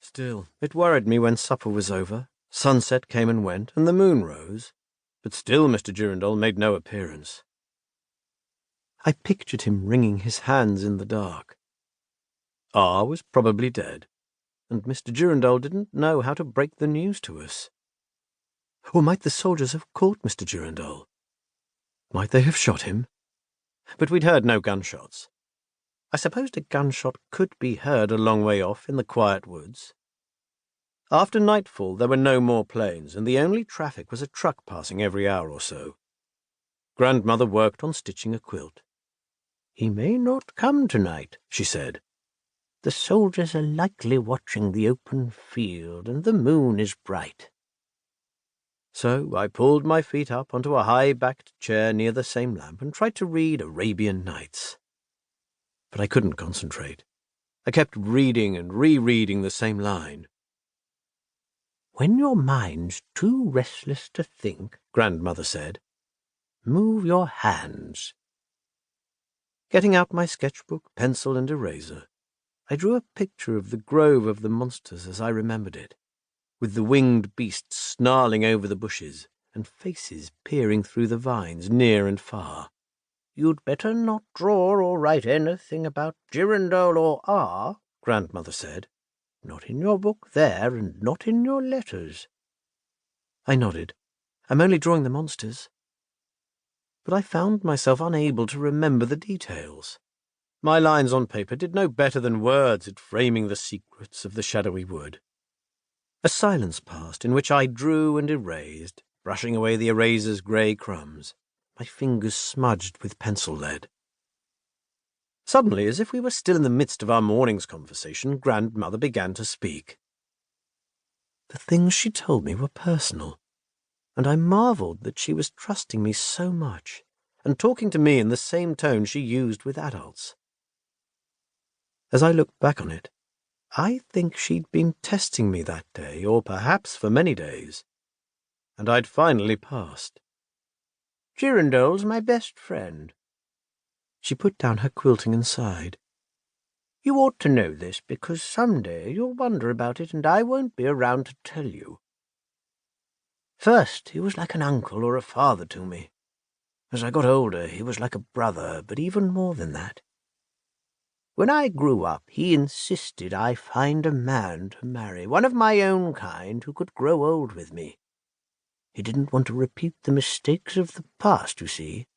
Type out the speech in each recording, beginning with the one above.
Still, it worried me when supper was over, sunset came and went, and the moon rose, but still Mr. Girandole made no appearance. I pictured him wringing his hands in the dark. R was probably dead, and Mr. Girandole didn't know how to break the news to us. Or might the soldiers have caught Mr. Girandole? Might they have shot him? But we'd heard no gunshots. I supposed a gunshot could be heard a long way off in the quiet woods. After nightfall there were no more planes, and the only traffic was a truck passing every hour or so. Grandmother worked on stitching a quilt. "He may not come tonight," she said. "The soldiers are likely watching the open field, and the moon is bright." So I pulled my feet up onto a high-backed chair near the same lamp and tried to read Arabian Nights. But I couldn't concentrate. I kept reading and rereading the same line. "When your mind's too restless to think," Grandmother said, "move your hands." Getting out my sketchbook, pencil, and eraser, I drew a picture of the grove of the monsters as I remembered it, with the winged beasts snarling over the bushes and faces peering through the vines near and far. "You'd better not draw or write anything about Girandole or R," Grandmother said. "Not in your book there, and not in your letters." I nodded. "I'm only drawing the monsters." But I found myself unable to remember the details. My lines on paper did no better than words at framing the secrets of the shadowy wood. A silence passed in which I drew and erased, brushing away the eraser's grey crumbs, my fingers smudged with pencil lead. Suddenly, as if we were still in the midst of our morning's conversation, Grandmother began to speak. The things she told me were personal, and I marvelled that she was trusting me so much, and talking to me in the same tone she used with adults. As I looked back on it, I think she'd been testing me that day, or perhaps for many days, and I'd finally passed. "Girandole's my best friend." She put down her quilting and sighed. "You ought to know this, because someday you'll wonder about it, and I won't be around to tell you. First, he was like an uncle or a father to me. As I got older, he was like a brother, but even more than that. When I grew up, he insisted I find a man to marry, one of my own kind who could grow old with me. He didn't want to repeat the mistakes of the past, you see.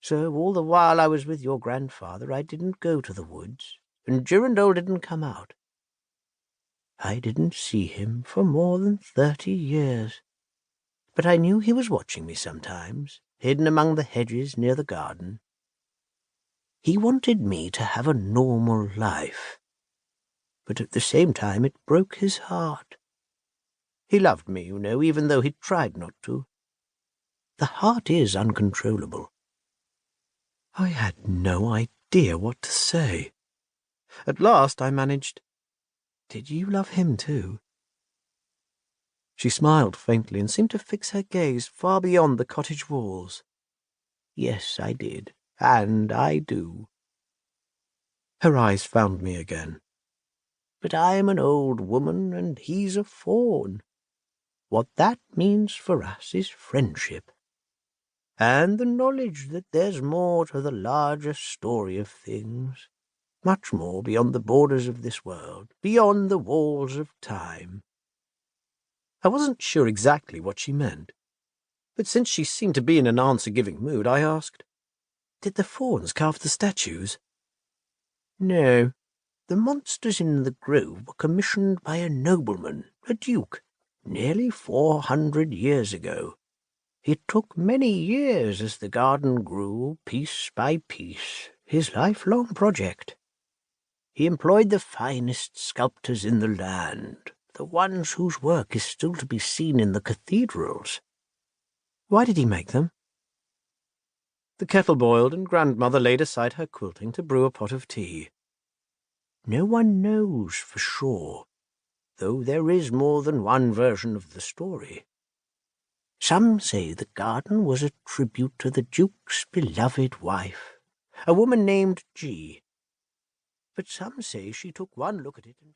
So all the while I was with your grandfather, I didn't go to the woods, and Girandole didn't come out. I didn't see him for more than 30 years, but I knew he was watching me sometimes, hidden among the hedges near the garden. He wanted me to have a normal life, but at the same time it broke his heart. He loved me, you know, even though he tried not to. The heart is uncontrollable." I had no idea what to say. At last I managed, "Did you love him too?" She smiled faintly and seemed to fix her gaze far beyond the cottage walls. "Yes, I did, and I do." Her eyes found me again. "But I'm an old woman, and he's a fawn. What that means for us is friendship, and the knowledge that there's more to the larger story of things, much more beyond the borders of this world, beyond the walls of time." I wasn't sure exactly what she meant, but since she seemed to be in an answer-giving mood, I asked, "Did the fauns carve the statues?" "No. The monsters in the grove were commissioned by a nobleman, a duke, nearly 400 years ago. It took many years as the garden grew, piece by piece, his lifelong project. He employed the finest sculptors in the land, the ones whose work is still to be seen in the cathedrals." "Why did he make them?" The kettle boiled, and Grandmother laid aside her quilting to brew a pot of tea. "No one knows for sure, though there is more than one version of the story. Some say the garden was a tribute to the Duke's beloved wife, a woman named G. But some say she took one look at it and